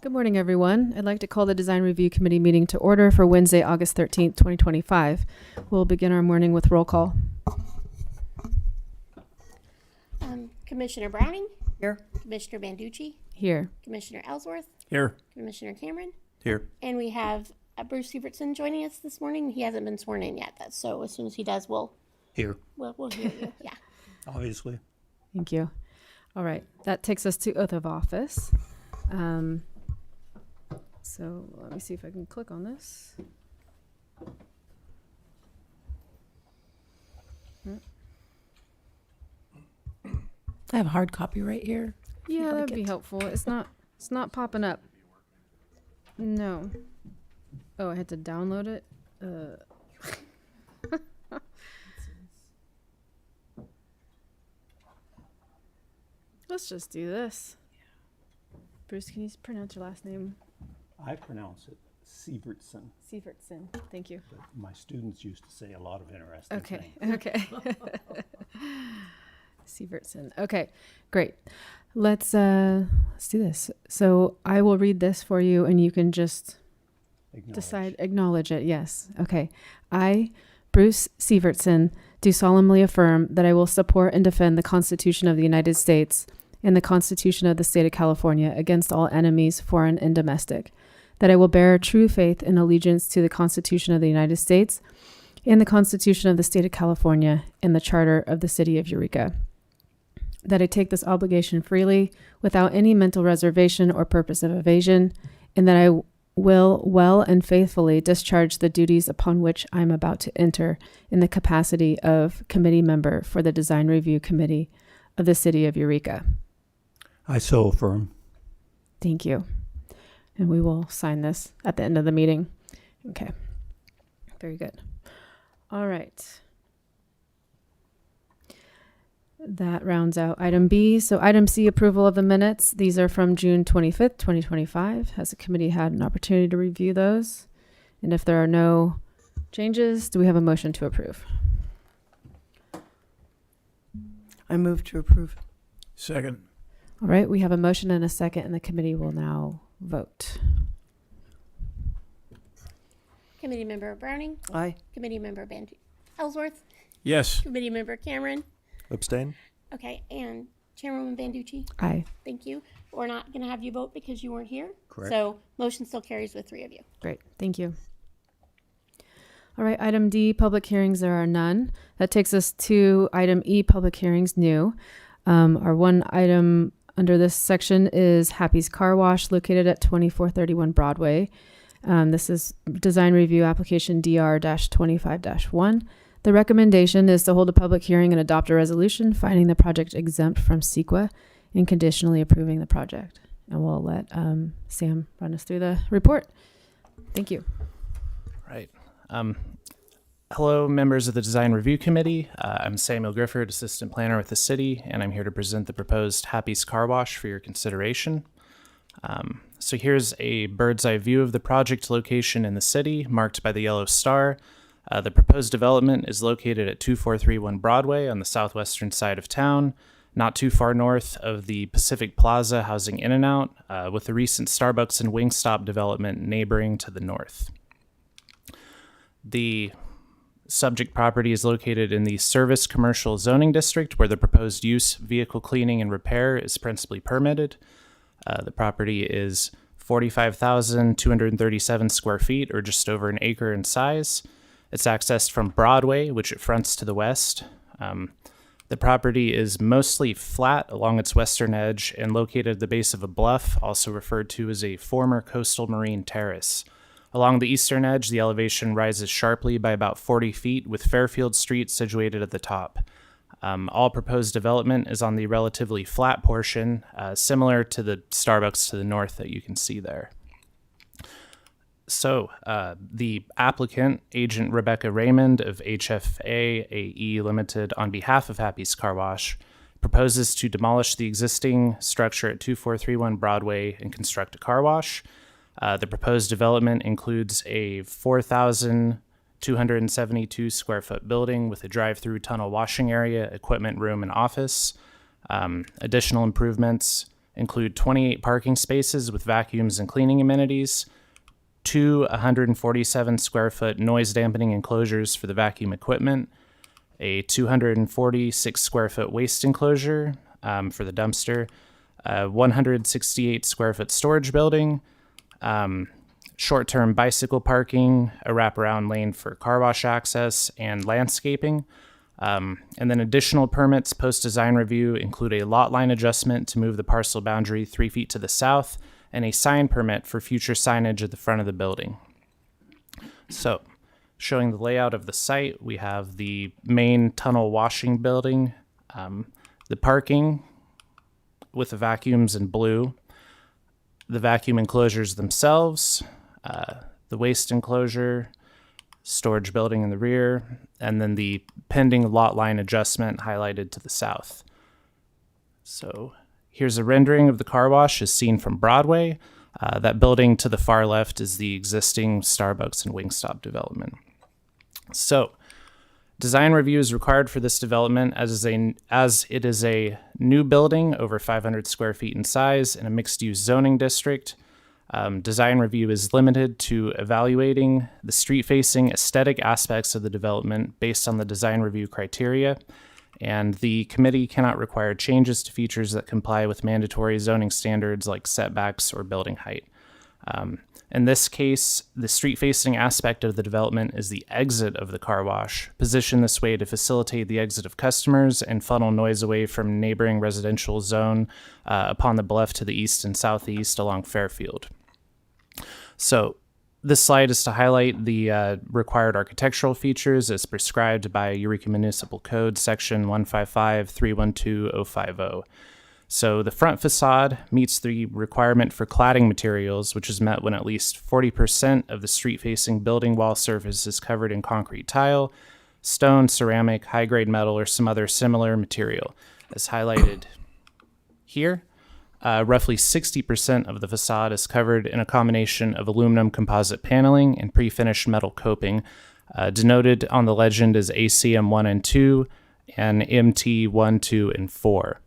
Good morning, everyone. I'd like to call the Design Review Committee meeting to order for Wednesday, August 13th, 2025. We'll begin our morning with roll call. Commissioner Browning? Here. Commissioner Banducci? Here. Commissioner Ellsworth? Here. Commissioner Cameron? Here. And we have Bruce Severtson joining us this morning. He hasn't been sworn in yet, so as soon as he does, we'll Here. hear you. Yeah. Obviously. Thank you. All right. That takes us to oath of office. So let me see if I can click on this. I have a hard copy right here. Yeah, that'd be helpful. It's not popping up. No. Oh, I had to download it. Let's just do this. Bruce, can you pronounce your last name? I pronounce it Severtson, Severtson. Thank you. but my students used to say a lot of interesting Okay. things. Okay. Severtson. Okay. Great. Let's do this. So I will read this for you, and you can just acknowledge it. Yes. Okay. I, Bruce Severtson, do solemnly affirm that I will support and defend the Constitution of the United States and the Constitution of the State of California against all enemies, foreign and domestic. That I will bear true faith and allegiance to the Constitution of the United States and the Constitution of the State of California and the Charter of the City of Eureka. That I take this obligation freely, without any mental reservation or purpose of evasion, and that I will well and faithfully discharge the duties upon which I am about to enter in the capacity of committee member for the Design Review Committee of the City of Eureka. I so affirm. Thank you. And we will sign this at the end of the meeting. Okay. Very good. All right. That rounds out item B. So item C, approval of the minutes. These are from June 25th, 2025. Has the committee had an opportunity to review those? And if there are no changes, do we have a motion to approve? I move to approve. Second. All right. We have a motion and a second, and the committee will now vote. Committee Member Browning? Aye. Committee Member Ellsworth? Yes. Committee Member Cameron? Abstain. Okay, and Chairwoman Banducci? Aye. Thank you. We're not going to have you vote because you weren't here. Correct. So motion still carries with 3 of you. Great. Thank you. All right. Item D, public hearings. There are none. That takes us to item E, public hearings, new. Our one item under this section is Happy's Car Wash, located at 2431 Broadway. This is design review application DR-25-1. The recommendation is to hold a public hearing and adopt a resolution finding the project exempt from CEQA and conditionally approving the project. And we'll let Sam run us through the report. Thank you. Right. Hello, members of the Design Review Committee. I'm Samuel Grifford, Assistant Planner with the City, and I'm here to present the proposed Happy's Car Wash for your consideration. So here's a bird's eye view of the project location in the city, marked by the yellow star. The proposed development is located at 2431 Broadway on the southwestern side of town, not too far north of the Pacific Plaza housing In-N-Out, with the recent Starbucks and Wingstop development neighboring to the north. The subject property is located in the Service Commercial Zoning District, where the proposed use, vehicle cleaning, and repair is principally permitted. The property is 45,237 square feet, or just over an acre in size. It's accessed from Broadway, which it fronts to the west. The property is mostly flat along its western edge and located at the base of a bluff, also referred to as a former coastal marine terrace. Along the eastern edge, the elevation rises sharply by about 40 feet, with Fairfield Street situated at the top. All proposed development is on the relatively flat portion, similar to the Starbucks to the north that you can see there. So, the applicant, Agent Rebecca Raymond of HFA AE Limited, on behalf of Happy's Car Wash, proposes to demolish the existing structure at 2431 Broadway and construct a car wash. The proposed development includes a 4,272 square foot building with a drive-through tunnel washing area, equipment room, and office. Additional improvements include 28 parking spaces with vacuums and cleaning amenities, 2 147 square foot noise dampening enclosures for the vacuum equipment, a 246 square foot waste enclosure for the dumpster, a 168 square foot storage building, short-term bicycle parking, a wraparound lane for car wash access, and landscaping. And then additional permits post-design review include a lot line adjustment to move the parcel boundary 3 feet to the south, and a sign permit for future signage at the front of the building. So, showing the layout of the site, we have the main tunnel washing building, the parking with the vacuums in blue, the vacuum enclosures themselves, the waste enclosure, storage building in the rear, and then the pending lot line adjustment highlighted to the south. So here's a rendering of the car wash as seen from Broadway. That building to the far left is the existing Starbucks and Wingstop development. So design review is required for this development as it is a new building over 500 square feet in size in a mixed-use zoning district. Design review is limited to evaluating the street-facing aesthetic aspects of the development based on the design review criteria, and the committee cannot require changes to features that comply with mandatory zoning standards like setbacks or building height. In this case, the street-facing aspect of the development is the exit of the car wash, positioned this way to facilitate the exit of customers and funnel noise away from neighboring residential zone upon the bluff to the east and southeast along Fairfield. So this slide is to highlight the required architectural features as prescribed by Eureka Municipal Code Section 155.312.050. So the front facade meets the requirement for cladding materials, which is met when at least 40% of the street-facing building wall surface is covered in concrete tile, stone, ceramic, high-grade metal, or some other similar material, as highlighted here. Roughly 60% of the facade is covered in a combination of aluminum composite paneling and pre-finished metal coping, denoted on the legend as ACM 1 and 2 and MT 1, 2, and 4.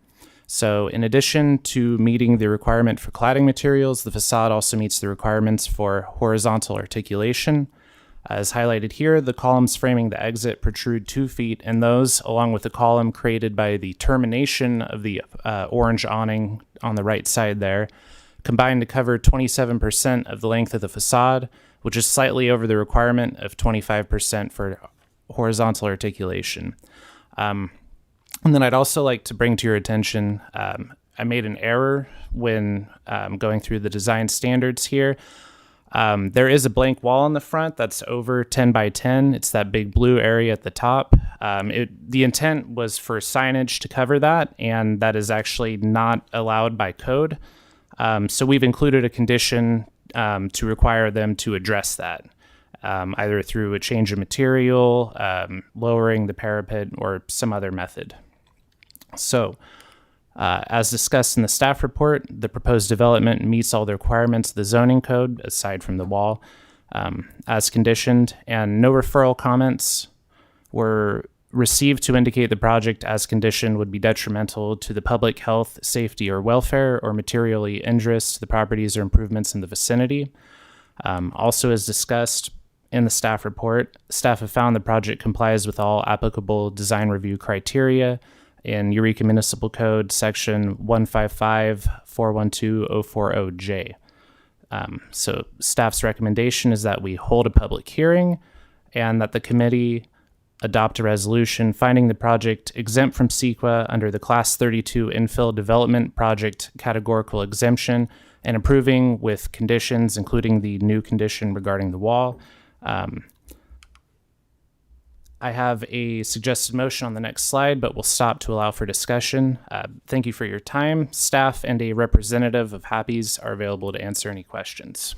So in addition to meeting the requirement for cladding materials, the facade also meets the requirements for horizontal articulation. As highlighted here, the columns framing the exit protrude 2 feet, and those, along with the column created by the termination of the orange awning on the right side there, combine to cover 27% of the length of the facade, which is slightly over the requirement of 25% for horizontal articulation. And then I'd also like to bring to your attention, I made an error when going through the design standards here. There is a blank wall in the front that's over 10 by 10. It's that big blue area at the top. The intent was for signage to cover that, and that is actually not allowed by code. So we've included a condition to require them to address that, either through a change of material, lowering the parapet, or some other method. So, as discussed in the staff report, the proposed development meets all the requirements of the zoning code, aside from the wall, as conditioned, and no referral comments were received to indicate the project as conditioned would be detrimental to the public health, safety, or welfare, or materially injurious to the properties or improvements in the vicinity. Also, as discussed in the staff report, staff have found the project complies with all applicable design review criteria in Eureka Municipal Code Section 155.412.040J. So staff's recommendation is that we hold a public hearing and that the committee adopt a resolution finding the project exempt from CEQA under the Class 32 Infill Development Project categorical exemption and approving with conditions, including the new condition regarding the wall. I have a suggested motion on the next slide, but we'll stop to allow for discussion. Thank you for your time. Staff and a representative of Happy's are available to answer any questions.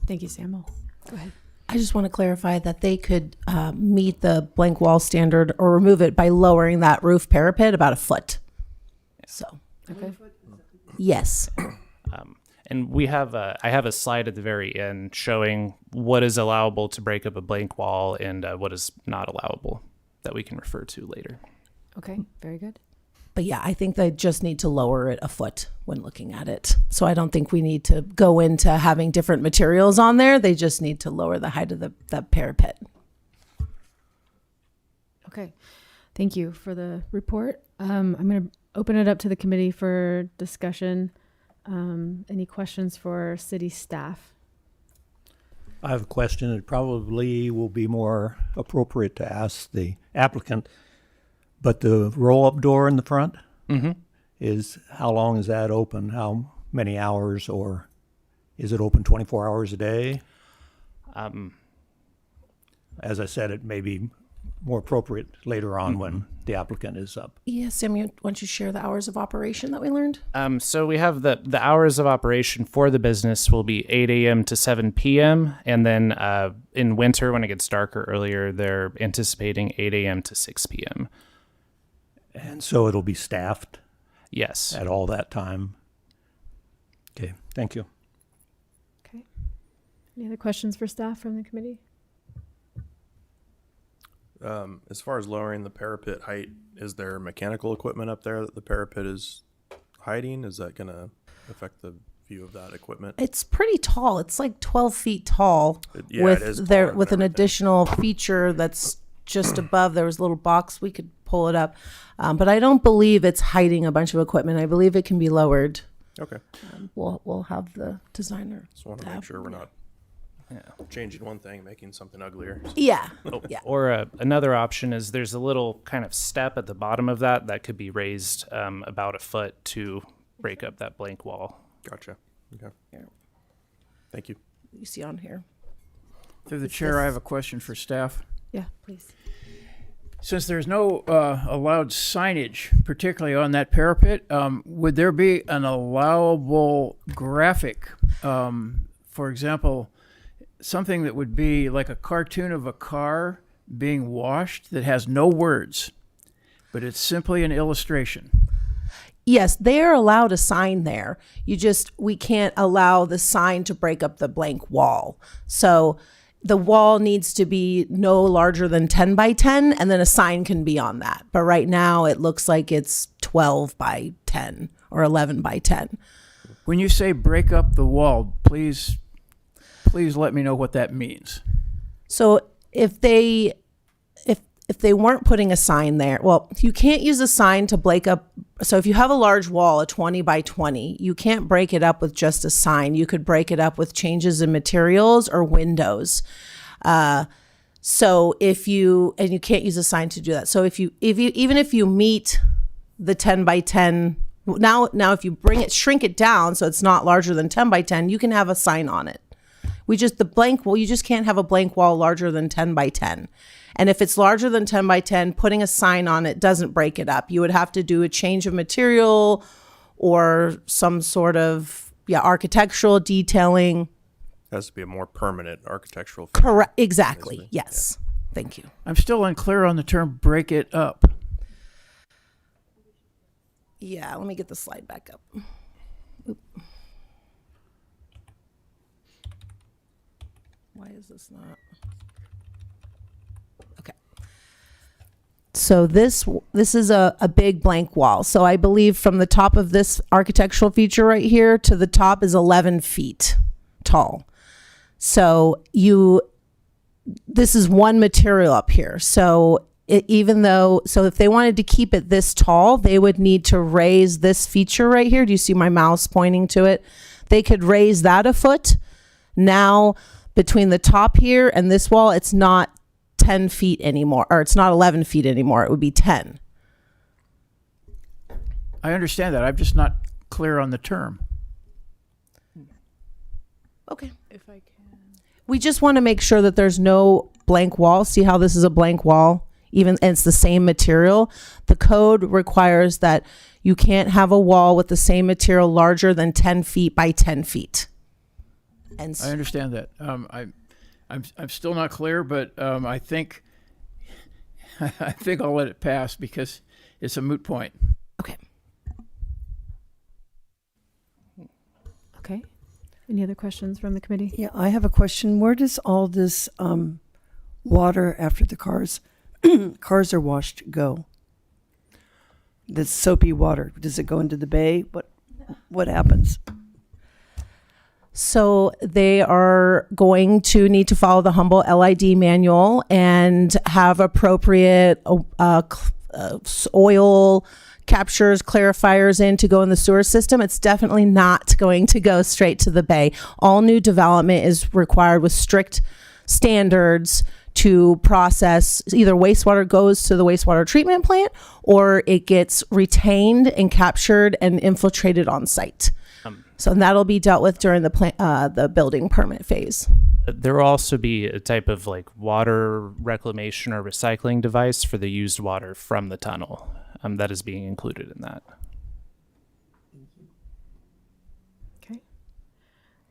Thank you, Samuel. Go ahead. I just want to clarify that they could meet the blank wall standard or remove it by lowering that roof parapet about a foot. So, Okay. yes. And we have I have a slide at the very end showing what is allowable to break up a blank wall and what is not allowable that we can refer to later. Okay. Very good. But yeah, I think they just need to lower it a foot when looking at it. So I don't think we need to go into having different materials on there. They just need to lower the height of the parapet. Okay. Thank you for the report. I'm going to open it up to the committee for discussion. Any questions for city staff? I have a question. It probably will be more appropriate to ask the applicant, but the roll-up door in the front is, how long is that open? How many hours, or is it open 24 hours a day? As I said, it may be more appropriate later on when the applicant is up. Yeah, Samuel, why don't you share the hours of operation that we learned? So we have the hours of operation for the business will be 8 a.m. to 7 p.m. And then in winter, when it gets darker earlier, they're anticipating 8 a.m. to 6 p.m. And so it'll be staffed Yes. at all that time. Okay, thank you. Okay. Any other questions for staff from the committee? As far as lowering the parapet height, is there mechanical equipment up there that the parapet is hiding? Is that going to affect the view of that equipment? It's pretty tall. It's like 12 feet tall Yeah, with it is there taller with than an everything. additional feature that's just above. There was a little box. We could pull it up. But I don't believe it's hiding a bunch of equipment. I believe it can be lowered. Okay. We'll have the designer. Just want to make sure we're not changing one thing, making something uglier. Yeah. Oh. Yeah. Or another option is there's a little kind of step at the bottom of that could be raised about a foot to break up that blank wall. Gotcha. Okay. Here. Thank you. You see on here. Through the chair, I have a question for staff. Yeah, please. Since there's no allowed signage, particularly on that parapet, would there be an allowable graphic? For example, something that would be like a cartoon of a car being washed that has no words, but it's simply an illustration. Yes, they're allowed a sign there. We can't allow the sign to break up the blank wall. So the wall needs to be no larger than 10 by 10, and then a sign can be on that. But right now it looks like it's 12 by 10 or 11 by 10. When you say break up the wall, please let me know what that means. So if they weren't putting a sign there, well, you can't use a sign to break up. So if you have a large wall, a 20 by 20, you can't break it up with just a sign. You could break it up with changes in materials or windows. So you can't use a sign to do that. So even if you meet the 10 by 10, now if you shrink it down so it's not larger than 10 by 10, you can have a sign on it. You just can't have a blank wall larger than 10 by 10. And if it's larger than 10 by 10, putting a sign on it doesn't break it up. You would have to do a change of material or some sort of architectural detailing. Has to be a more permanent architectural feature. Correct. Exactly. Basically. Yes. Thank you. I'm still unclear on the term break it up. Yeah. Let me get the slide back up. Oop. Why is this not? Okay. So this is a big blank wall. So I believe from the top of this architectural feature right here to the top is 11 feet tall. So this is one material up here. So if they wanted to keep it this tall, they would need to raise this feature right here. Do you see my mouse pointing to it? They could raise that a foot. Now, between the top here and this wall, it's not 10 feet anymore, or it's not 11 feet anymore. It would be 10. I understand that. I'm just not clear on the term. Okay. If I can. We just want to make sure that there's no blank wall. See how this is a blank wall? And it's the same material. The code requires that you can't have a wall with the same material larger than 10 feet by 10 feet. And I understand that. I'm still not clear, but I think I'll let it pass because it's a moot point. okay. Okay. Any other questions from the committee? Yeah, I have a question. Where does all this water after the cars are washed go? the soapy water? Does it go into the bay? What happens? So they are going to need to follow the Humboldt LID manual and have appropriate oil captures, clarifiers in to go in the sewer system. It's definitely not going to go straight to the bay. All new development is required with strict standards to process. Either wastewater goes to the wastewater treatment plant or it gets retained and captured and infiltrated on site. So that'll be dealt with during the building permit phase. There will also be a type of like water reclamation or recycling device for the used water from the tunnel that is being included in that. Okay.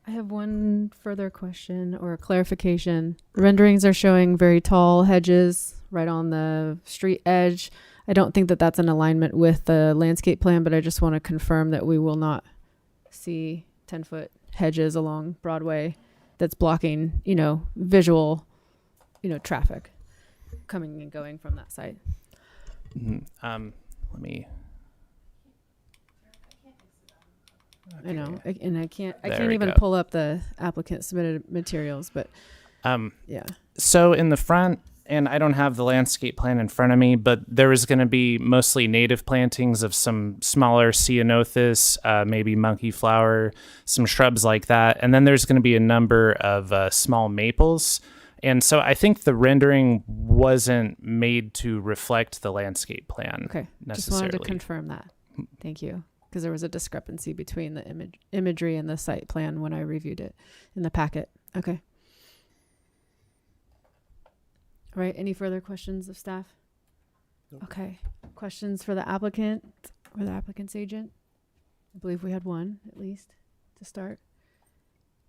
I have one further question or clarification. The renderings are showing very tall hedges right on the street edge. I don't think that that's in alignment with the landscape plan, but I just want to confirm that we will not see 10-foot hedges along Broadway that's blocking, visual, traffic coming and going from that site. Let me. I know, and I can't There we even go. pull up the applicant submitted materials, but yeah. So in the front, and I don't have the landscape plan in front of me, but there is going to be mostly native plantings of some smaller ceanothus, maybe monkey flower, some shrubs like that. And then there's going to be a number of small maples. And so I think the rendering wasn't made to reflect the landscape plan Okay, just necessarily. wanted to confirm that. Thank you, because there was a discrepancy between the imagery and the site plan when I reviewed it in the packet. Okay. All right, any further questions of staff? Nope. Okay, questions for the applicant or the applicant's agent? I believe we had one, at least, to start.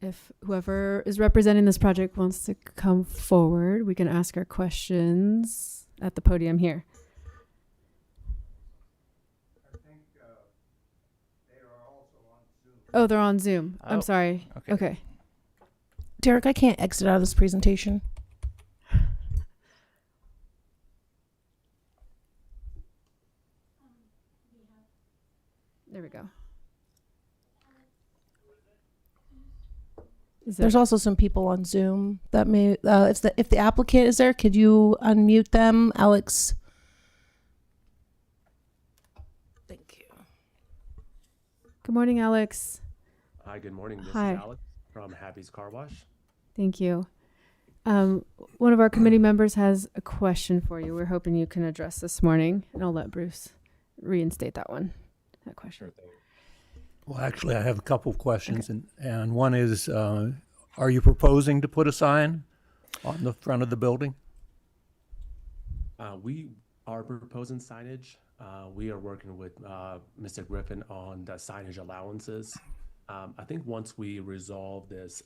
If whoever is representing this project wants to come forward, we can ask our questions at the podium here. I think they are also on Zoom. Oh, they're on Zoom. Oh, I'm sorry. Okay. Derek, I can't exit out of this presentation. There we go. There's also some people on Zoom that may, if the applicant is there, could you unmute them, Alex? Thank you. Good morning, Alex. Hi, good morning. This Hi. is Alex from Happy's Car Wash. Thank you. One of our committee members has a question for you. We're hoping you can address this morning, and I'll let Bruce reinstate that question. Well, actually, I have a couple of questions, and one is, are you proposing to put a sign on the front of the building? We are proposing signage. We are working with Mr. Griffin on the signage allowances. I think once we resolve this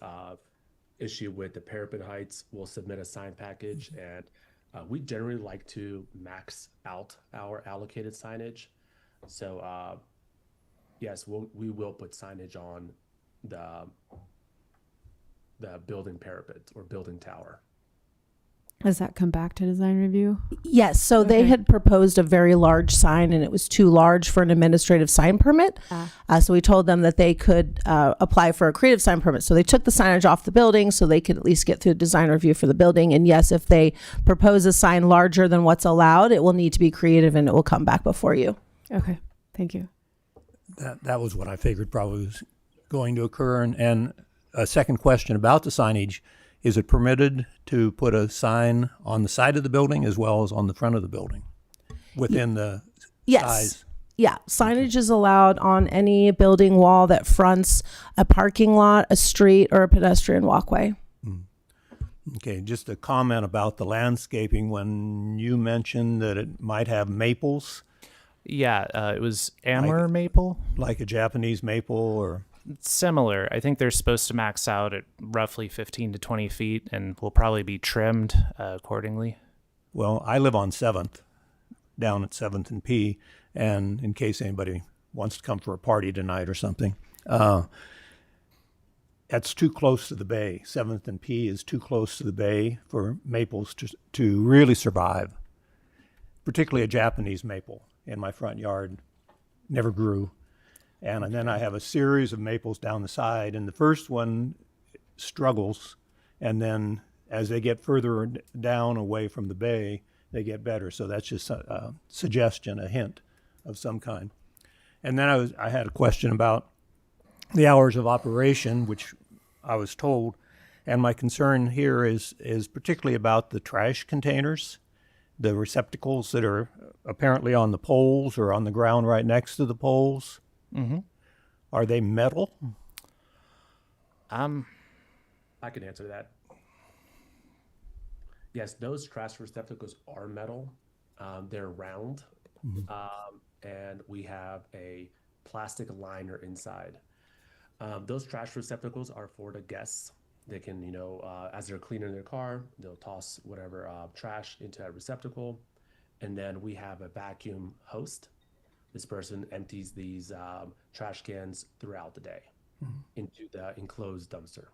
issue with the parapet heights, we'll submit a sign package, and we generally like to max out our allocated signage. So yes, we will put signage on the building parapet or building tower. Does that come back to design review? Yes, so they Okay. had proposed a very large sign and it was too large for an administrative sign permit. So we told them that they could apply for a creative sign permit. So they took the signage off the building so they could at least get through design review for the building. And yes, if they propose a sign larger than what's allowed, it will need to be creative and it will come back before you. Okay, thank you. That was what I figured probably was going to occur. And a second question about the signage, is it permitted to put a sign on the side of the building as well as on the front of the building within the Yes. size? Yeah, signage is allowed on any building wall that fronts a parking lot, a street, or a pedestrian walkway. Okay, just a comment about the landscaping. When you mentioned that it might have maples, Yeah, it was Amur maple. like a Japanese maple, or Similar. I think they're supposed to max out at roughly 15 to 20 feet and will probably be trimmed accordingly. well, I live on 7th, down at 7th and P, and in case anybody wants to come for a party tonight or something, that's too close to the bay. 7th and P is too close to the bay for maples to really survive, particularly a Japanese maple. in my front yard never grew. And then I have a series of maples down the side, and the first one struggles, and then as they get further down away from the bay, they get better. So that's just a suggestion, a hint of some kind. And then I had a question about the hours of operation, which I was told, and my concern here is particularly about the trash containers, the receptacles that are apparently on the poles or on the ground right next to the poles. Mm-hmm. Are they metal? I can answer that. Yes, those trash receptacles are metal. They're round, and we have a plastic liner inside. Those trash receptacles are for the guests. They can, as they're cleaning their car, they'll toss whatever trash into that receptacle. And then we have a vacuum host. This person empties these trash cans throughout the day into the enclosed dumpster.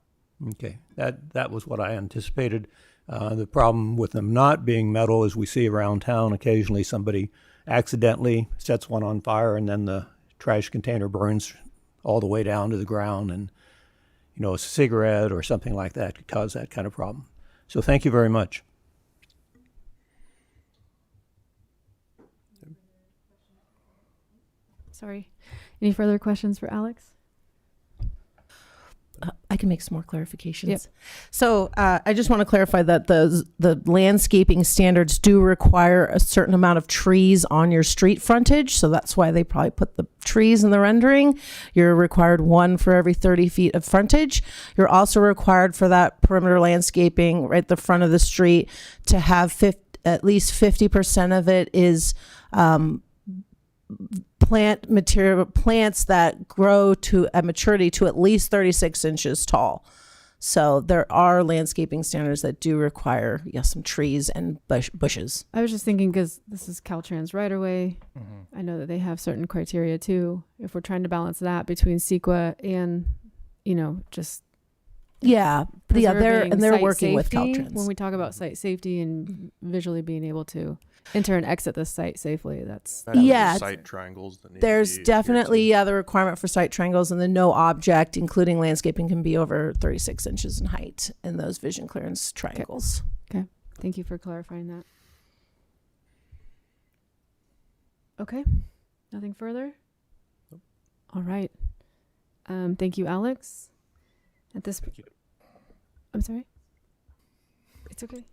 Okay, that was what I anticipated. The problem with them not being metal is we see around town occasionally somebody accidentally sets one on fire, and then the trash container burns all the way down to the ground, and a cigarette or something like that could cause that kind of problem. So thank you very much. Sorry. Any further questions for Alex? I can make some more clarifications. Yep. So I just want to clarify that the landscaping standards do require a certain amount of trees on your street frontage. So that's why they probably put the trees in the rendering. You're required one for every 30 feet of frontage. You're also required for that perimeter landscaping right at the front of the street to have at least 50% of it is plants that grow to at maturity to at least 36 inches tall. So there are landscaping standards that do require some trees and bushes. I was just thinking, because this is Caltrans right away. I know that they have certain criteria too. If we're trying to balance that between CEQA and, just they're preserving site working with safety. Caltrans. When we talk about site safety and visually being able to enter and exit the site safely, that's Site triangles that need there's to be definitely adhered the requirement for site triangles, and then no object, including landscaping, can be over 36 inches in height in those vision clearance triangles. okay. Thank you for clarifying that. Okay. Nothing further? Nope. All right. Thank you, Alex. At this, I'm sorry. It's okay.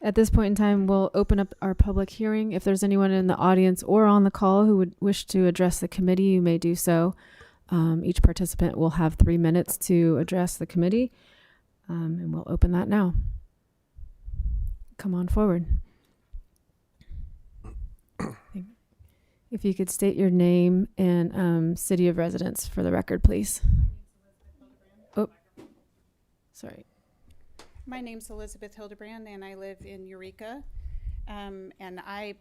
At this point in time, we'll open up our public hearing. If there's anyone in the audience or on the call who would wish to address the committee, you may do so. Each participant will have 3 minutes to address the committee, and we'll open that now. Come on forward. If you could state your name and city of residence for the record, please. Oh, sorry. My name's Elizabeth Hildebrand, and I live in Eureka. And I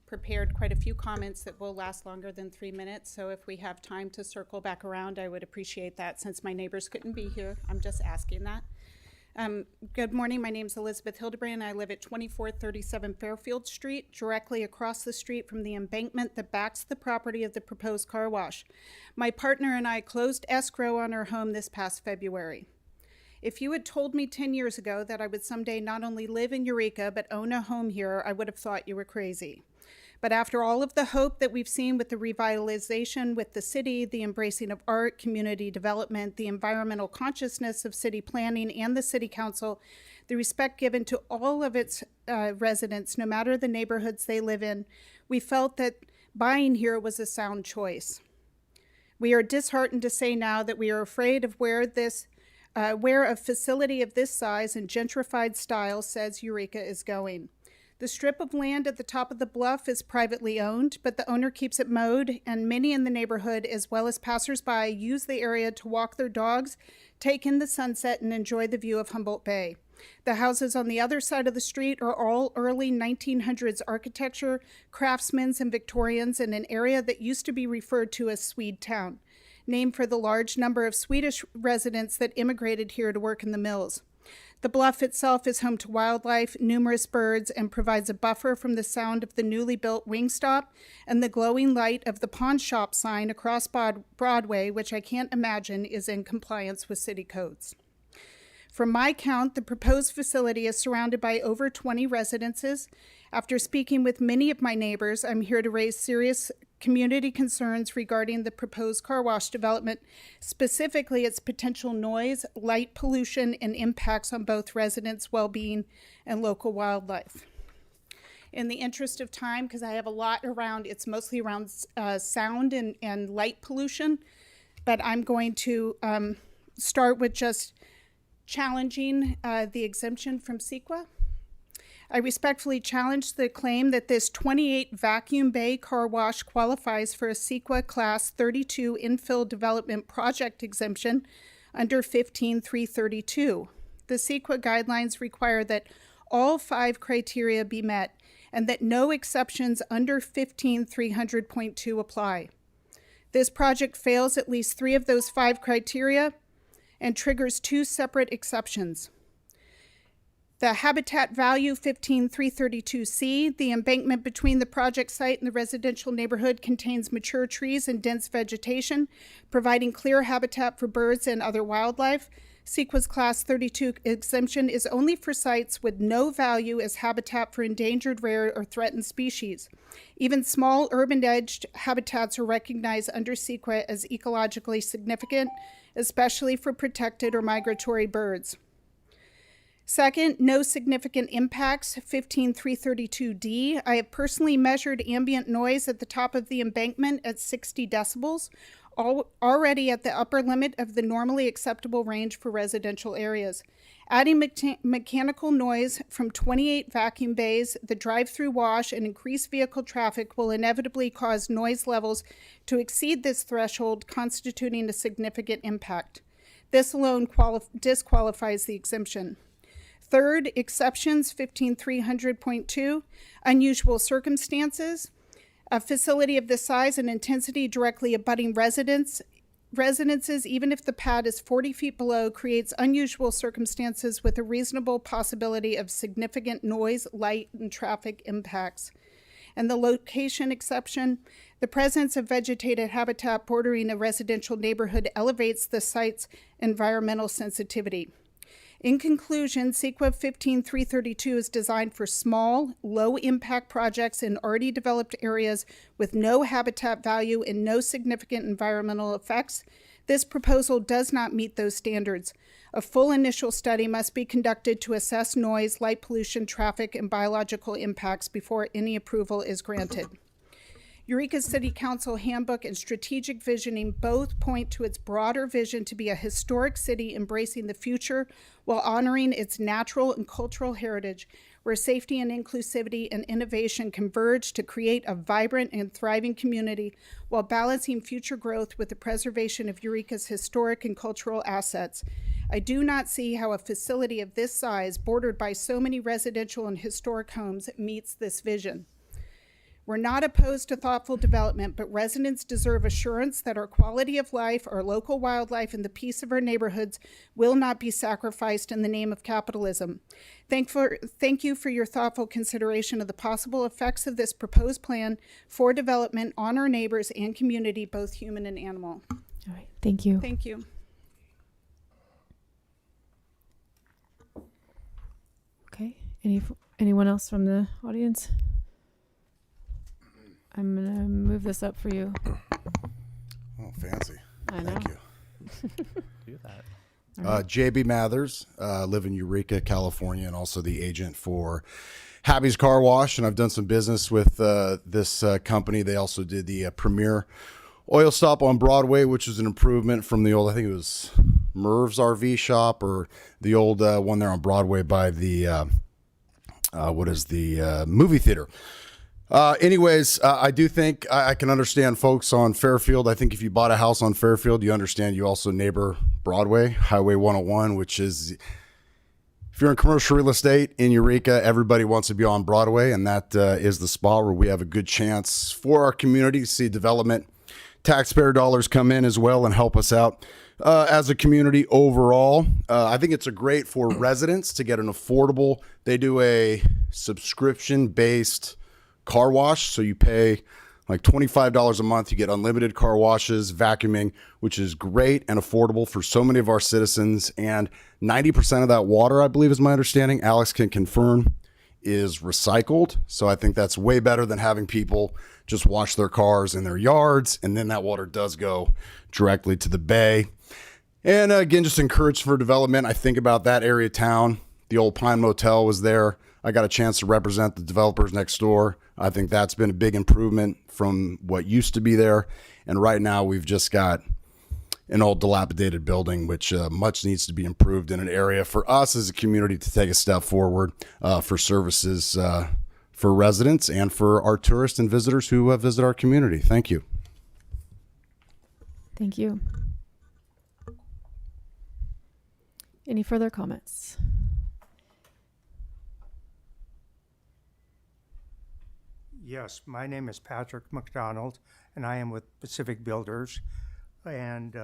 prepared quite a few comments that will last longer than 3 minutes. So if we have time to circle back around, I would appreciate that, since my neighbors couldn't be here. I'm just asking that. Good morning. My name's Elizabeth Hildebrand. I live at 2437 Fairfield Street, directly across the street from the embankment that backs the property of the proposed car wash. My partner and I closed escrow on our home this past February. If you had told me 10 years ago that I would someday not only live in Eureka, but own a home here, I would have thought you were crazy. But after all of the hope that we've seen with the revitalization with the city, the embracing of art, community development, the environmental consciousness of city planning and the city council, the respect given to all of its residents, no matter the neighborhoods they live in, we felt that buying here was a sound choice. We are disheartened to say now that we are afraid of where a facility of this size and gentrified style says Eureka is going. The strip of land at the top of the bluff is privately owned, but the owner keeps it mowed, and many in the neighborhood, as well as passersby, use the area to walk their dogs, take in the sunset, and enjoy the view of Humboldt Bay. The houses on the other side of the street are all early 1900s architecture, craftsmen's and Victorians, in an area that used to be referred to as Swede Town, named for the large number of Swedish residents that immigrated here to work in the mills. The bluff itself is home to wildlife, numerous birds, and provides a buffer from the sound of the newly built Wingstop and the glowing light of the pawn shop sign across Broadway, which I can't imagine is in compliance with city codes. From my count, the proposed facility is surrounded by over 20 residences. After speaking with many of my neighbors, I'm here to raise serious community concerns regarding the proposed car wash development, specifically its potential noise, light pollution, and impacts on both residents' well-being and local wildlife. In the interest of time, because I have a lot around, it's mostly around sound and light pollution, but I'm going to start with just challenging the exemption from CEQA. I respectfully challenge the claim that this 28 vacuum bay car wash qualifies for a CEQA Class 32 infill development project exemption under 15332. The CEQA guidelines require that all 5 criteria be met and that no exceptions under 15300.2 apply. This project fails at least 3 of those 5 criteria and triggers 2 separate exceptions. The habitat value 15332C, the embankment between the project site and the residential neighborhood contains mature trees and dense vegetation, providing clear habitat for birds and other wildlife. CEQA's Class 32 exemption is only for sites with no value as habitat for endangered, rare, or threatened species. Even small urban-edged habitats are recognized under CEQA as ecologically significant, especially for protected or migratory birds. Second, no significant impacts, 15332D. I have personally measured ambient noise at the top of the embankment at 60 decibels, already at the upper limit of the normally acceptable range for residential areas. Adding mechanical noise from 28 vacuum bays, the drive-through wash, and increased vehicle traffic will inevitably cause noise levels to exceed this threshold, constituting a significant impact. This alone disqualifies the exemption. Third, exceptions 15300.2, unusual circumstances. A facility of this size and intensity directly abutting residences, even if the pad is 40 feet below, creates unusual circumstances with a reasonable possibility of significant noise, light, and traffic impacts. And the location exception, the presence of vegetated habitat bordering a residential neighborhood elevates the site's environmental sensitivity. In conclusion, CEQA 15332 is designed for small, low-impact projects in already developed areas with no habitat value and no significant environmental effects. This proposal does not meet those standards. A full initial study must be conducted to assess noise, light pollution, traffic, and biological impacts before any approval is granted. Eureka City Council Handbook and Strategic Visioning both point to its broader vision to be a historic city embracing the future while honoring its natural and cultural heritage, where safety and inclusivity and innovation converge to create a vibrant and thriving community while balancing future growth with the preservation of Eureka's historic and cultural assets. I do not see how a facility of this size, bordered by so many residential and historic homes, meets this vision. We're not opposed to thoughtful development, but residents deserve assurance that our quality of life, our local wildlife, and the peace of our neighborhoods will not be sacrificed in the name of capitalism. Thank you for your thoughtful consideration of the possible effects of this proposed plan for development on our neighbors and community, both human and animal. All right, thank you. Thank you. Okay, anyone else from the audience? I'm going to move this up for you. Oh, fancy. I know. Thank you. Do that. JB Mathers, live in Eureka, California, and also the agent for Happy's Car Wash. And I've done some business with this company. They also did the Premier Oil Stop on Broadway, which was an improvement from the old, I think it was Merv's RV shop, or the old one there on Broadway by the, movie theater. I do think I can understand folks on Fairfield. I think if you bought a house on Fairfield, you understand you also neighbor Broadway, Highway 101, which is, if you're in commercial real estate in Eureka, everybody wants to be on Broadway, and that is the spot where we have a good chance for our community to see development taxpayer dollars come in as well and help us out as a community overall. I think it's a great for residents to get an affordable. They do a subscription-based car wash, so you pay like $25 a month. You get unlimited car washes, vacuuming, which is great and affordable for so many of our citizens. And 90% of that water, I believe is my understanding, Alex can confirm, is recycled. So I think that's way better than having people just wash their cars in their yards, and then that water does go directly to the bay. And again, just encouraged for development. I think about that area of town. The old Pine Motel was there. I got a chance to represent the developers next door. I think that's been a big improvement from what used to be there. And right now we've just got an old dilapidated building, which much needs to be improved in an area for us as a community to take a step forward for services for residents and for our tourists and visitors who visit our community. Thank you. Thank you. Any further comments? Yes, my name is Patrick McDonald, and I am with Pacific Builders. And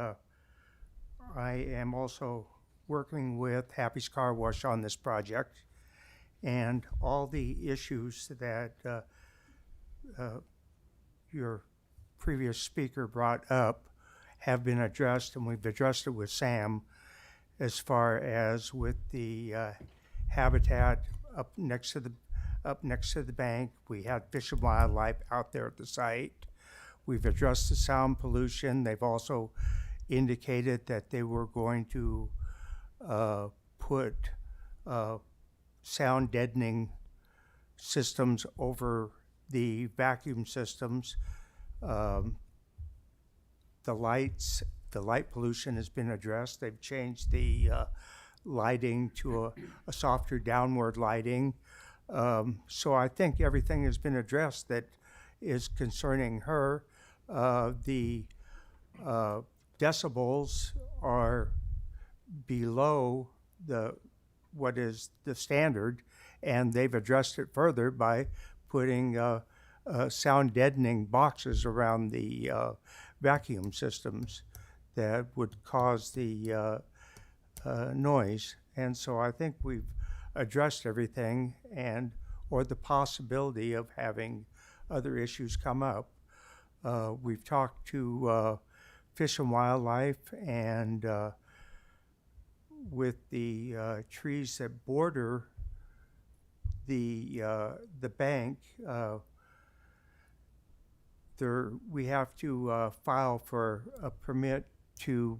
I am also working with Happy's Car Wash on this project. And all the issues that your previous speaker brought up have been addressed, and we've addressed it with Sam as far as with the habitat up next to the bank. We had Fish and Wildlife out there at the site. We've addressed the sound pollution. They've also indicated that they were going to put sound deadening systems over the vacuum systems. The light pollution has been addressed. They've changed the lighting to a softer downward lighting. So I think everything has been addressed that is concerning her. The decibels are below what is the standard, and they've addressed it further by putting sound deadening boxes around the vacuum systems that would cause the noise. And so I think we've addressed everything, or the possibility of having other issues come up. We've talked to Fish and Wildlife, and with the trees that border the bank, we have to file for a permit to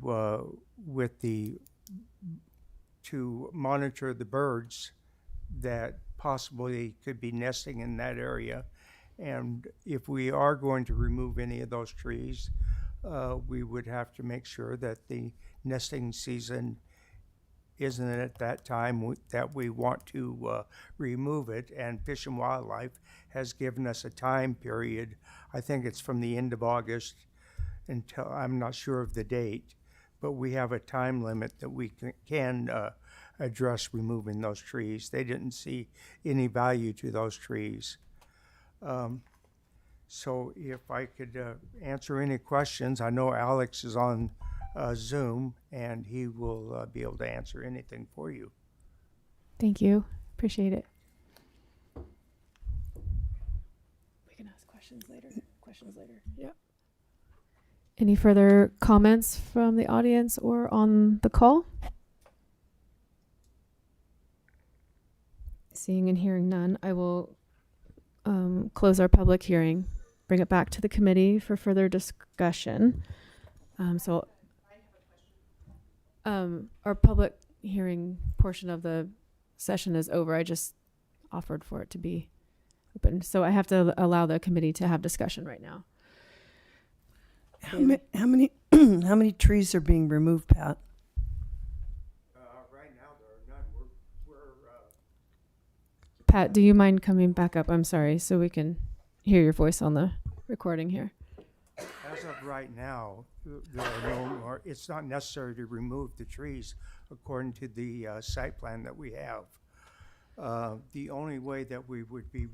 monitor the birds that possibly could be nesting in that area. And if we are going to remove any of those trees, we would have to make sure that the nesting season isn't at that time that we want to remove it. And Fish and Wildlife has given us a time period. I think it's from the end of August until, I'm not sure of the date, but we have a time limit that we can address removing those trees. They didn't see any value to those trees. So if I could answer any questions, I know Alex is on Zoom, and he will be able to answer anything for you. Thank you. Appreciate it. We can ask questions later. Yeah. Any further comments from the audience or on the call? Seeing and hearing none, I will close our public hearing, bring it back to the committee for further discussion. Our public hearing portion of the session is over. I just offered for it to be open. So I have to allow the committee to have discussion right now. How many trees are being removed, Pat? Right now, there are none. Pat, do you mind coming back up? I'm sorry, so we can hear your voice on the recording here. As of right now, there are no more. It's not necessary to remove the trees according to the site plan that we have. The only way that we would be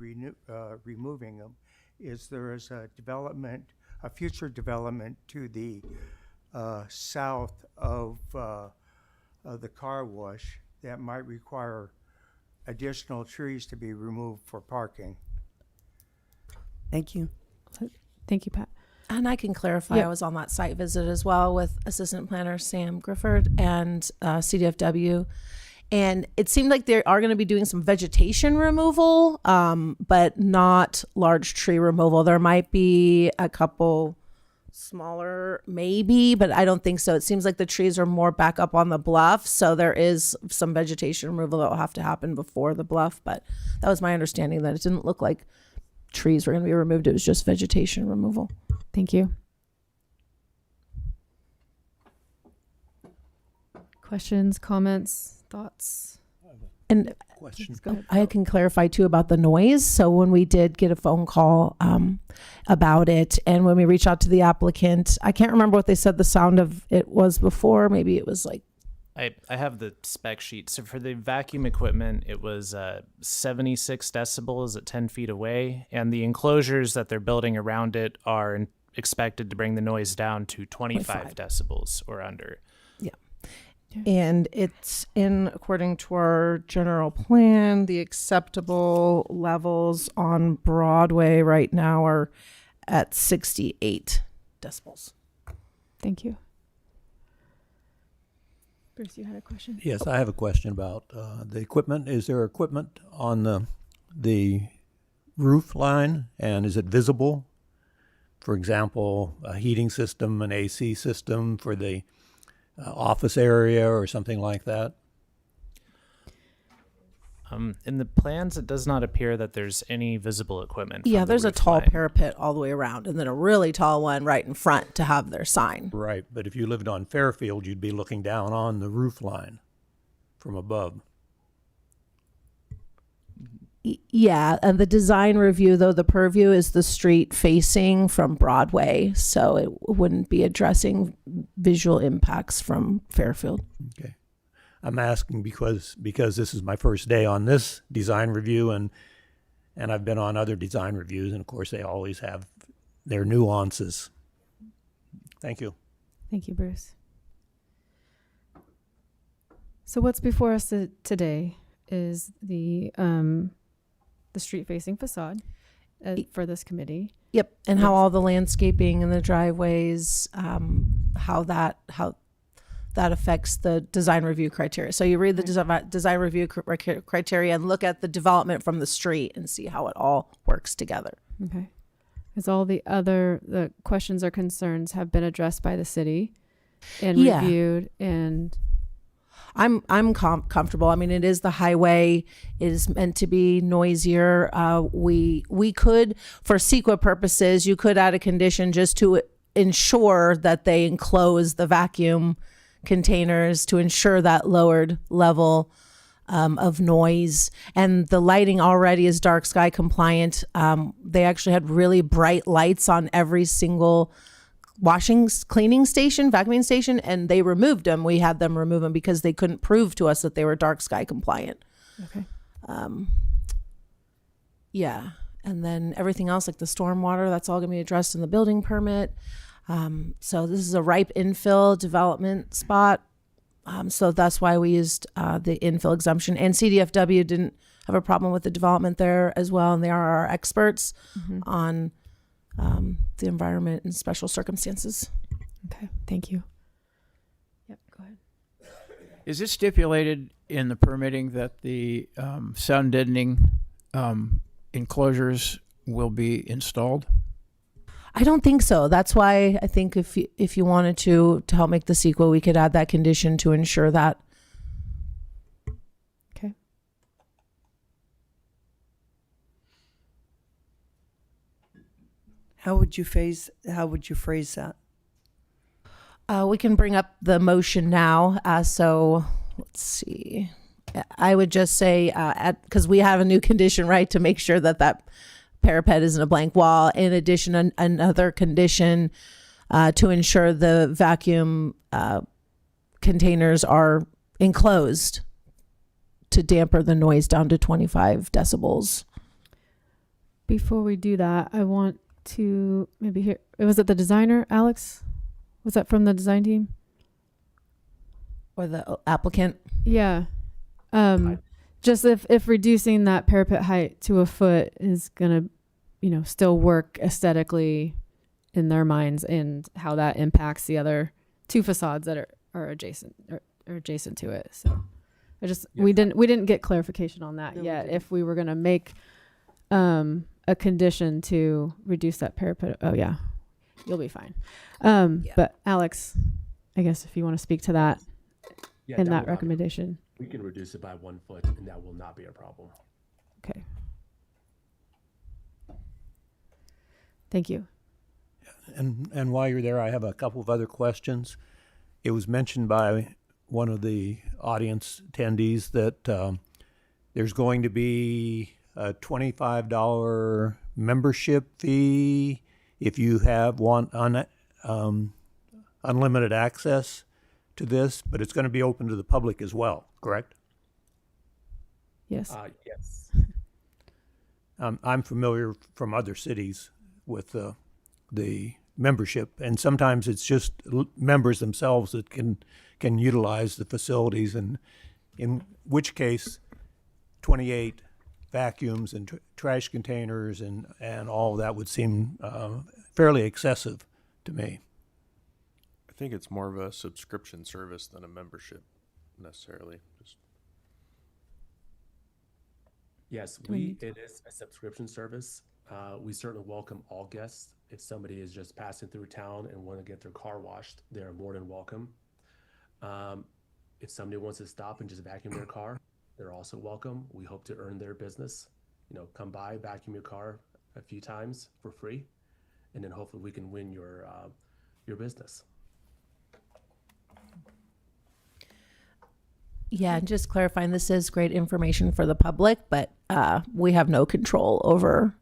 removing them is there is a development a future development to the south of the car wash that might require additional trees to be removed for parking. Thank you. Thank you, Pat. And I can clarify, Yep. I was on that site visit as well with Assistant Planner Sam Grifford and CDFW. And it seemed like they are going to be doing some vegetation removal, but not large tree removal. There might be a couple smaller, maybe, but I don't think so. It seems like the trees are more back up on the bluff. So there is some vegetation removal that will have to happen before the bluff. But that was my understanding, that it didn't look like trees were going to be removed. It was just vegetation removal. Thank you. Questions, comments, thoughts? And Question. Go ahead. I can clarify too about the noise. So when we did get a phone call about it, and when we reached out to the applicant, I can't remember what they said the sound of it was before. Maybe it was like, I have the spec sheet. So for the vacuum equipment, it was 76 decibels at 10 feet away. And the enclosures that they're building around it are expected to bring the noise down to 25 decibels or under. and it's in according to our general plan. The acceptable levels on Broadway right now are at 68 decibels. Thank you. Bruce, you had a question? Yes, I have a question about the equipment. Is there equipment on the roof line, and is it visible? For example, a heating system, an AC system for the office area or something like that? In the plans, it does not appear that there's any visible equipment. from Yeah, the there's a roof tall line. parapet all the way around, and then a really tall one right in front to have their sign. Right, but if you lived on Fairfield, you'd be looking down on the roof line from above. Yeah, and the design review, though, the purview is the street facing from Broadway, so it wouldn't be addressing visual impacts from Fairfield. Okay. I'm asking because this is my first day on this design review, and I've been on other design reviews, and of course they always have their nuances. Thank you. Thank you, Bruce. So what's before us today is the street-facing facade for this committee. Yep, and how all the landscaping and the driveways, how that affects the design review criteria. So you read the design review criteria and look at the development from the street and see how it all works together. Okay. Because all the questions or concerns have been addressed by the city and reviewed, and I'm comfortable. I mean, it is the highway. It is meant to be noisier. We could, for CEQA purposes, you could add a condition just to ensure that they enclose the vacuum containers to ensure that lowered level of noise. And the lighting already is dark sky compliant. They actually had really bright lights on every single cleaning station, vacuuming station, and they removed them. We had them remove them because they couldn't prove to us that they were dark sky compliant. okay. Yeah. And then everything else, like the stormwater, that's all going to be addressed in the building permit. So this is a ripe infill development spot. So that's why we used the infill exemption. And CDFW didn't have a problem with the development there as well. And they are our experts on the environment and special circumstances. Okay. Thank you. Yep. Go ahead. Is it stipulated in the permitting that the sound deadening enclosures will be installed? I don't think so. That's why I think if you wanted to help make the sequel, we could add that condition to ensure that. Okay. How would you phrase that? We can bring up the motion now. So let's see. I would just say, because we have a new condition, right, to make sure that parapet isn't a blank wall. In addition, another condition to ensure the vacuum containers are enclosed to damper the noise down to 25 decibels. Before we do that, I want to maybe here. Was it the designer, Alex? Was that from the design team? Or the applicant. Yeah. Just if reducing that parapet height to a foot is gonna, still work aesthetically in their minds, and how that impacts the other two facades that are adjacent or adjacent to it. So we didn't get clarification on that yet. If we were gonna make a condition to reduce that parapet. Oh yeah, you'll be fine. But Alex, I guess if you want to speak to that and that recommendation. We can reduce it by 1 foot, and that will not be a problem. Okay. Thank you. And while you're there, I have a couple of other questions. It was mentioned by one of the audience attendees that there's going to be a $25 membership fee if you want unlimited access to this, but it's going to be open to the public as well, correct? Yes. Yes. I'm familiar from other cities with the membership, and sometimes it's just members themselves that can utilize the facilities, and in which case 28 vacuums and trash containers and all of that would seem fairly excessive to me. I think it's more of a subscription service than a membership necessarily. Yes, it is a subscription service. We certainly welcome all guests. If somebody is just passing through town and want to get their car washed, they're more than welcome. If somebody wants to stop and just vacuum their car, they're also welcome. We hope to earn their business. Come by, vacuum your car a few times for free, and then hopefully we can win your business. Yeah, and just clarifying, this is great information for the public, but we have no control over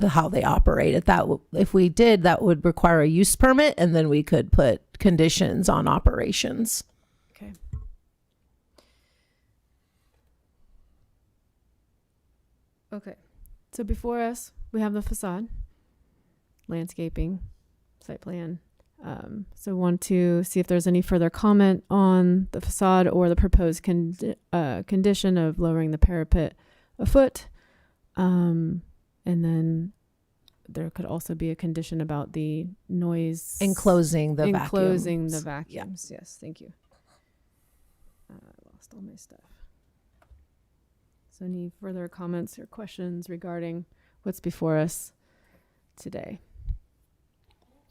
how they operate. If we did, that would require a use permit, and then we could put conditions on operations. Okay. Okay. So before us, we have the facade, landscaping, site plan. So want to see if there's any further comment on the facade or the proposed condition of lowering the parapet a foot. And then there could also be a condition about the noise. Enclosing the vacuums. Yes, thank you. I lost all my stuff. So any further comments or questions regarding what's before us today?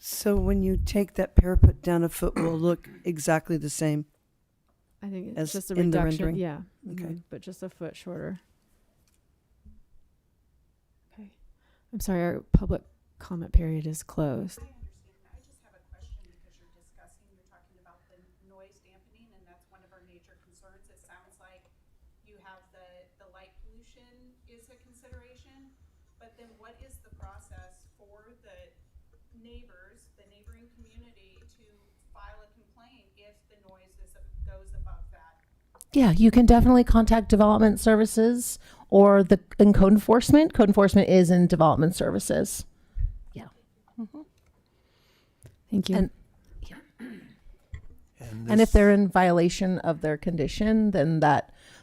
So when you take that parapet down a foot, will it look exactly the same? I think it's as just a in the reduction. rendering? Yeah. Okay. But just a foot shorter. Okay. I'm sorry, our public comment period is closed. I understand. I just have a question because you're talking about the noise dampening, and that's one of our major concerns. It sounds like you have the light pollution is a consideration, but then what is the process for the neighboring community to file a complaint if the noise goes above that? Yeah, you can definitely contact development services or in code enforcement. Code enforcement is in development services. Yeah. Mm-hmm. Thank you. And if they're in violation of their condition, then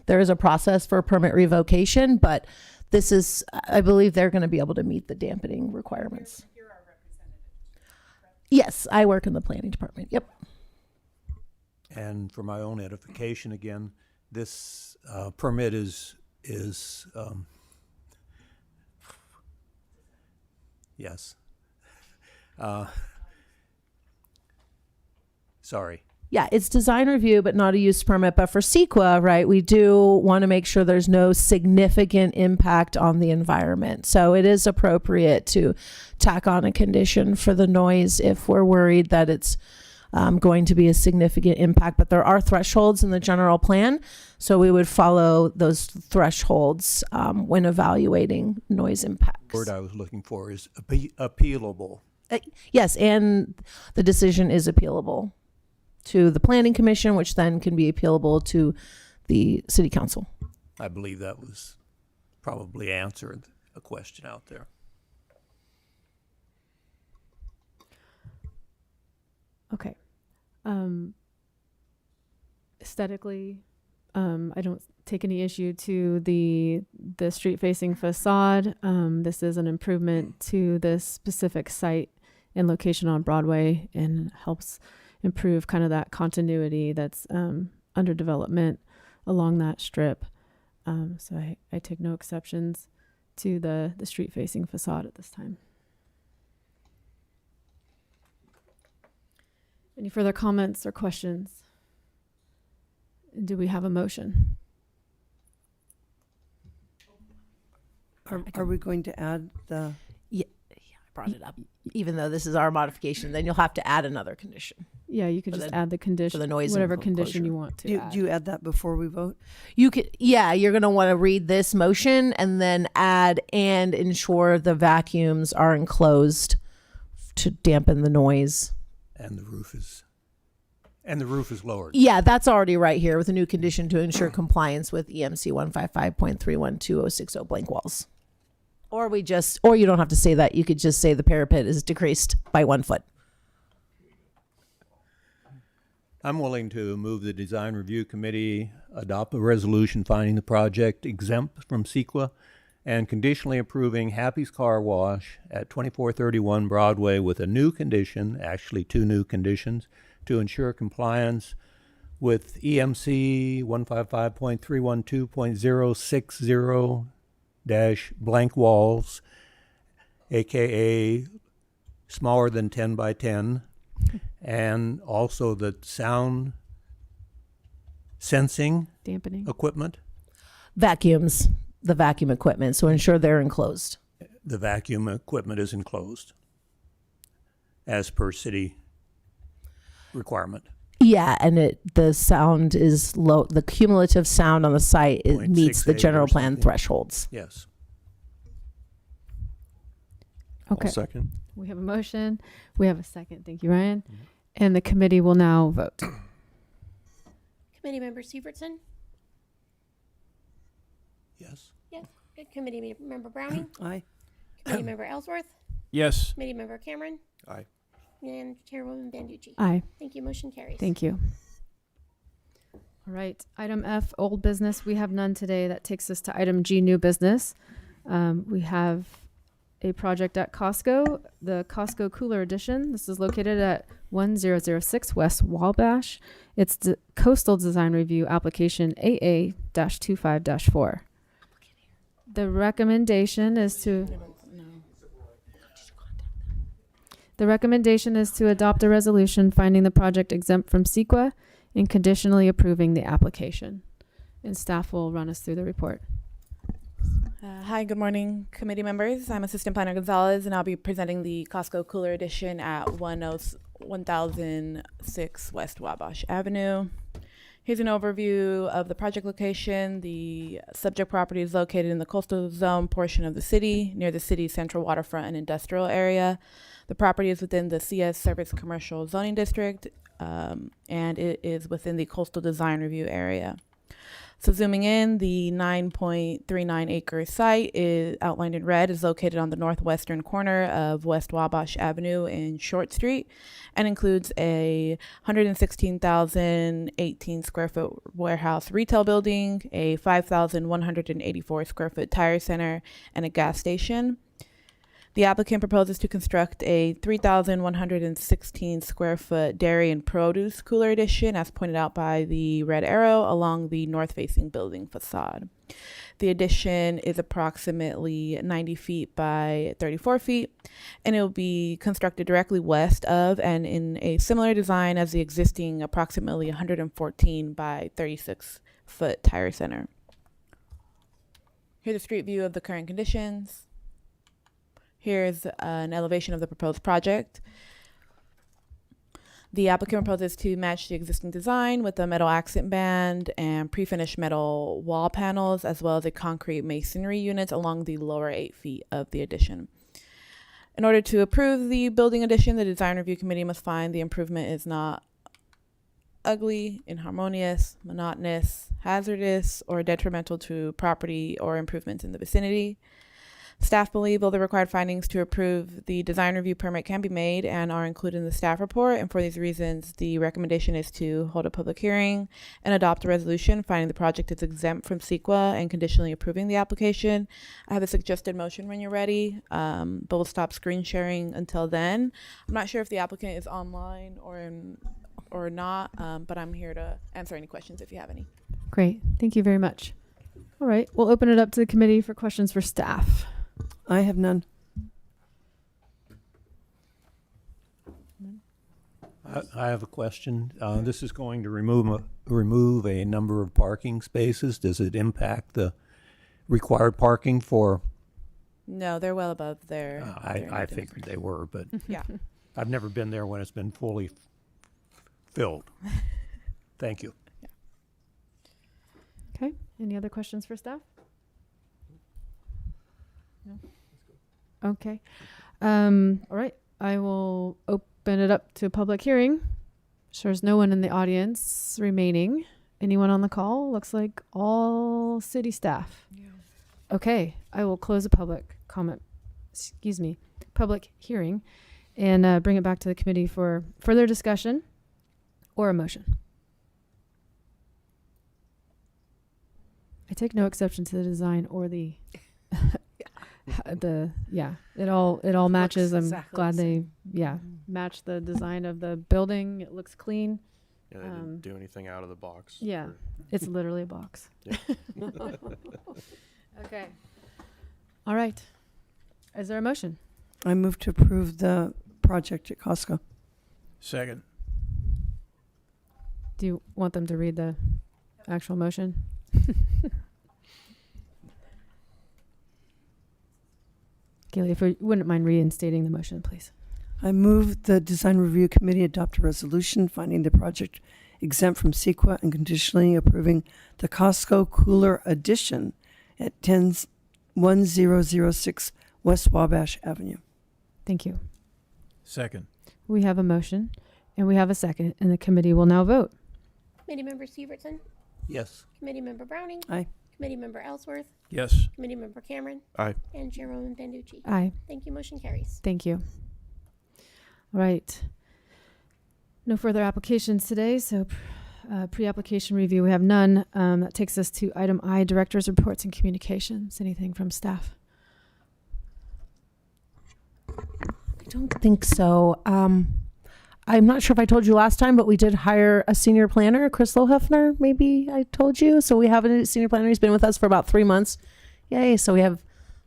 there is a process for permit revocation, but this is, I believe they're going to be able to meet the dampening requirements. You're our representative. Yes, I work in the planning department. Yep. And for my own edification, again, this permit is yes. Sorry. Yeah, it's design review, but not a use permit. But for CEQA, right, we do want to make sure there's no significant impact on the environment. So it is appropriate to tack on a condition for the noise if we're worried that it's going to be a significant impact. But there are thresholds in the general plan. So we would follow those thresholds when evaluating noise impacts. The word I was looking for is appealable. Yes, and the decision is appealable to the planning commission, which then can be appealable to the city council. I believe that was probably answered a question out there. Okay. Aesthetically, I don't take any issue to the street facing facade. This is an improvement to this specific site and location on Broadway, and helps improve kind of that continuity that's under development along that strip. So I take no exceptions to the street facing facade at this time. Any further comments or questions? Do we have a motion? Are we going to add the? Yeah, I brought it up. Even though this is our modification, then you'll have to add another condition. Yeah, you could For just the- add the condition, the noise whatever condition enclosure. you want to Do add. you add that before we vote? You could, yeah, you're going to want to read this motion and then add and ensure the vacuums are enclosed to dampen the noise. And the roof is lowered. Yeah, that's already right here with a new condition to ensure compliance with EMC 155.312.060 blank walls. Or you don't have to say that. You could just say the parapet is decreased by 1 foot. I'm willing to move the Design Review Committee adopt a resolution finding the project exempt from CEQA and conditionally approving Happy's Car Wash at 2431 Broadway with a new condition, actually 2 new conditions, to ensure compliance with EMC 155.312.060 blank walls, aka smaller than 10 by 10, and also the sound sensing Dampening. equipment. Vacuums, the vacuum equipment, so ensure they're enclosed. The vacuum equipment is enclosed as per city requirement. Yeah, and the sound is low. The cumulative sound on the site meets the 0.68 general or plan something. thresholds. Yes. Okay. I'll second. We have a motion. We have a second. Thank you, Ryan. And the committee will now vote. Committee Member Severson? Yes. Yes. Good. Committee Member Browning? Aye. Committee Member Ellsworth? Yes. Committee Member Cameron? Aye. And Chairwoman Banducci? Aye. Thank you. Motion carries. Thank you. All right. Item F, old business. We have none today. That takes us to item G, new business. We have a project at Costco, the Costco Cooler Edition. This is located at 1006 West Wabash. It's the Coastal Design Review application AA-25-4. The recommendation is to adopt a resolution finding the project exempt from CEQA and conditionally approving the application. And staff will run us through the report. Hi, good morning, committee members. I'm Assistant Planner Gonzalez, and I'll be presenting the Costco Cooler Edition at 1006 West Wabash Avenue. Here's an overview of the project location. The subject property is located in the coastal zone portion of the city, near the city's central waterfront and industrial area. The property is within the CS Service Commercial Zoning District, and it is within the Coastal Design Review area. So zooming in, the 9.39 acre site is outlined in red, is located on the northwestern corner of West Wabash Avenue and Short Street, and includes a 116,018 square foot warehouse retail building, a 5,184 square foot tire center, and a gas station. The applicant proposes to construct a 3,116 square foot dairy and produce cooler addition, as pointed out by the red arrow, along the north-facing building facade. The addition is approximately 90 feet by 34 feet, and it will be constructed directly west of and in a similar design as the existing approximately 114 by 36 foot tire center. Here's a street view of the current conditions. Here's an elevation of the proposed project. The applicant proposes to match the existing design with a metal accent band and pre-finished metal wall panels, as well as a concrete masonry unit along the lower 8 feet of the addition. In order to approve the building addition, the Design Review Committee must find the improvement is not ugly, inharmonious, monotonous, hazardous, or detrimental to property or improvements in the vicinity. Staff believe all the required findings to approve the design review permit can be made and are included in the staff report. And for these reasons, the recommendation is to hold a public hearing and adopt a resolution finding the project is exempt from CEQA and conditionally approving the application. I have a suggested motion when you're ready, but we'll stop screen sharing until then. I'm not sure if the applicant is online or not, but I'm here to answer any questions if you have any. Great. Thank you very much. All right. We'll open it up to the committee for questions for staff. I have none. I have a question. This is going to remove a number of parking spaces. Does it impact the required parking for? No, they're well above their. I figured they were, but Yeah. I've never been there when it's been fully filled. Thank you. Okay. Any other questions for staff? No. Okay. All right. I will open it up to a public hearing. Sure, there's no one in the audience remaining. Anyone on the call? Looks like all city staff. Yeah. Okay. I will close the public hearing and bring it back to the committee for further discussion or a motion. I take no exception to the design or the it all matches. I'm glad they match the design of the building. It looks clean. Yeah, they didn't do anything out of the box. Yeah, it's literally a box. Yeah. Okay. All right. Is there a motion? I move to approve the project at Costco. Second. Do you want them to read the actual motion? Kaylee, if you wouldn't mind reinstating the motion, please. I move the Design Review Committee adopt a resolution finding the project exempt from CEQA and conditionally approving the Costco Cooler Addition at 1006 West Wabash Avenue. Thank you. Second. We have a motion and we have a second, and the committee will now vote. Committee Member Severson, Yes. Committee Member Browning, Aye. Committee Member Ellsworth, Yes. Committee Member Cameron, Aye. and Chairwoman Banducci. Aye. Thank you. Motion carries. Thank you. All right. No further applications today, so pre-application review, we have none. That takes us to item I, Director's Reports and Communications. Anything from staff? I don't think so. I'm not sure if I told you last time, but we did hire a senior planner, Chris Lohefner, maybe I told you. So we have a senior planner. He's been with us for about 3 months. Yay. So we have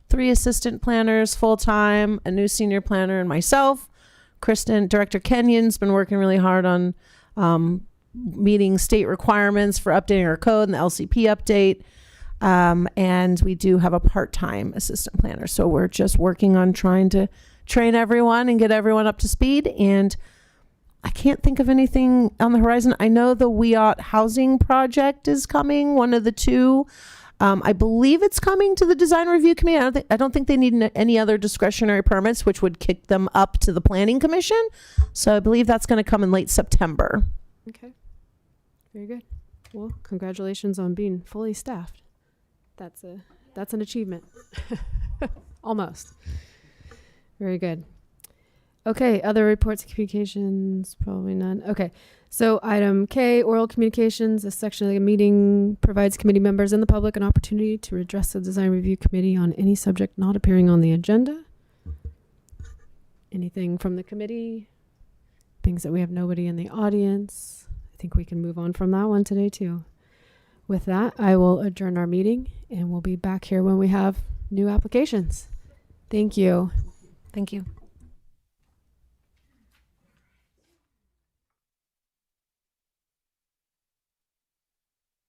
3 assistant planners full-time, a new senior planner, and myself. Kristen, Director Kenyon's been working really hard on meeting state requirements for updating our code and the LCP update. And we do have a part-time assistant planner. So we're just working on trying to train everyone and get everyone up to speed. And I can't think of anything on the horizon. I know the WEOT housing project is coming, one of the 2. I believe it's coming to the design review committee. I don't think they need any other discretionary permits, which would kick them up to the planning commission. So I believe that's going to come in late September. Okay. Very good. Well, congratulations on being fully staffed. That's an achievement. Almost. Very good. Okay, other reports and communications, probably none. Okay, so item K, oral communications. This section of the meeting provides committee members and the public an opportunity to address the design review committee on any subject not appearing on the agenda. Anything from the committee? Things that we have nobody in the audience. I think we can move on from that one today too. With that, I will adjourn our meeting and we'll be back here when we have new applications. Thank you. Thank you.